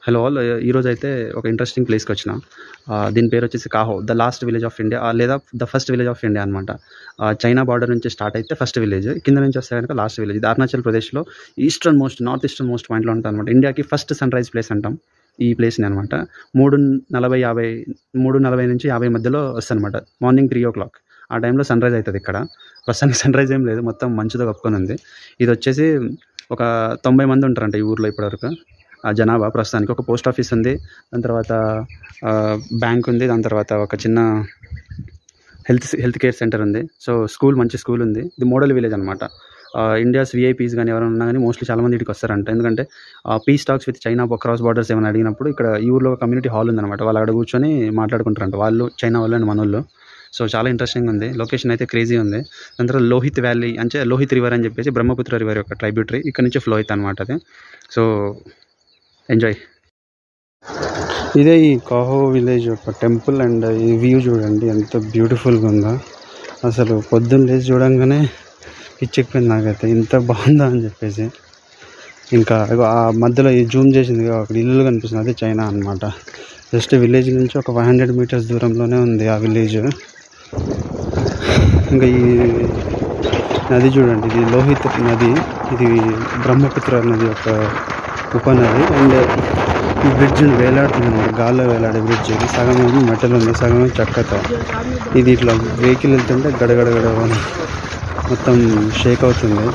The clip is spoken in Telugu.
హలో ఆల్, ఈరోజు అయితే ఒక ఇంట్రెస్టింగ్ ప్లేస్కి వచ్చిన. దీని పేరు వచ్చేసి Kaho, the last village of India, లేదా the first village of India అనమాట. చైనా బార్డర్ నుంచి స్టార్ట్ అయితే ఫస్ట్ విలేజ్, కింద నుంచి వస్తే కనుక లాస్ట్ విలేజ్. ఇది అరుణాచల్ ప్రదేశ్లో నార్త్ ఈస్టర్న్ మోస్ట్ పాయింట్లో ఉంటుంది అనమాట. ఇండియాకి ఫస్ట్ సన్ రైజ్ ప్లేస్ అంటాం ఈ ప్లేస్ని అనమాట. 3:40 నుంచి 50 మధ్యలో వస్తుంది అనమాట. మార్నింగ్ 3 o'clock ఆ టైంలో సన్ రైజ్ అవుతుంది ఇక్కడ. ప్రస్తుతానికి సన్ రైజ్ ఏం లేదు, మొత్తం మంచుతో కప్పుకొని ఉంది. ఇది వచ్చేసి ఒక 90 మంది ఉంటారంట ఈ ఊర్లో ఇప్పటివరకు జనాభా. ప్రస్తుతానికి ఒక పోస్ట్ ఆఫీస్ ఉంది, దాని తర్వాత బ్యాంక్ ఉంది, దాని తర్వాత ఒక చిన్న హెల్త్ కేర్ సెంటర్ ఉంది. సో మంచి స్కూల్ ఉంది. ఇది మోడల్ విలేజ్ అనమాట. ఇండియాస్ విఐపీస్ కానీ ఎవరైనా ఉన్నా కానీ మోస్ట్లీ చాలామంది ఇక్కడికి వస్తారంట. ఎందుకంటే piece talks with China cross borders ఏమైనా అడిగినప్పుడు ఇక్కడ ఈ ఊర్లో కమ్యూనిటీ హాల్ ఉందన్నమాట. వాళ్ళు అక్కడ కూర్చొని మాట్లాడుకుంటారంట, వాళ్ళు చైనా వాళ్ళు అండ్ మనోళ్ళు. సో చాలా ఇంట్రెస్టింగ్ ఉంది. లొకేషన్ అయితే క్రేజీ ఉంది. దాని తర్వాత లోహిత్ వ్యాలీ, అంటే లోహిత్ రివర్ అని చెప్పేసి బ్రహ్మపుత్ర రివర్ యొక్క ట్రైబ్యూటరీ, ఇక్కడ నుంచి ఫ్లో అవుతుంది అనమాట అది. So enjoy. ఇదే ఈ కాహో విలేజ్ యొక్క టెంపుల్, అండ్ ఈ వ్యూ చూడండి ఎంత బ్యూటిఫుల్గా ఉందో. అసలు పొద్దున్న లేచి చూడంగానే పిచ్చెక్కిపోయింది నాకైతే, ఇంత బాగుందా అని చెప్పేసి. ఇంకా ఆ మధ్యలో ఈ జూమ్ చేసింది అక్కడ ఇల్లు కనిపిస్తుంది, అదే చైనా అనమాట. జస్ట్ విలేజ్ నుంచి ఒక 500 meters దూరంలోనే ఉంది ఆ విలేజ్. ఇంకా ఈ నది చూడండి, ఇది లోహిత్ నది, ఇది బ్రహ్మపుత్ర నది యొక్క ఉపనది. అండ్ ఈ బ్రిడ్జ్ వేలాడుతుంది, గాల్లో వేలాడే బ్రిడ్జ్. ఇది సగం ఏమో మెటల్ ఉంది, సగం చెక్కతో. ఇది ఇట్లా వెహికల్ వెళ్తుంటే గడగడగడ మొత్తం షేక్ అవుతుంది.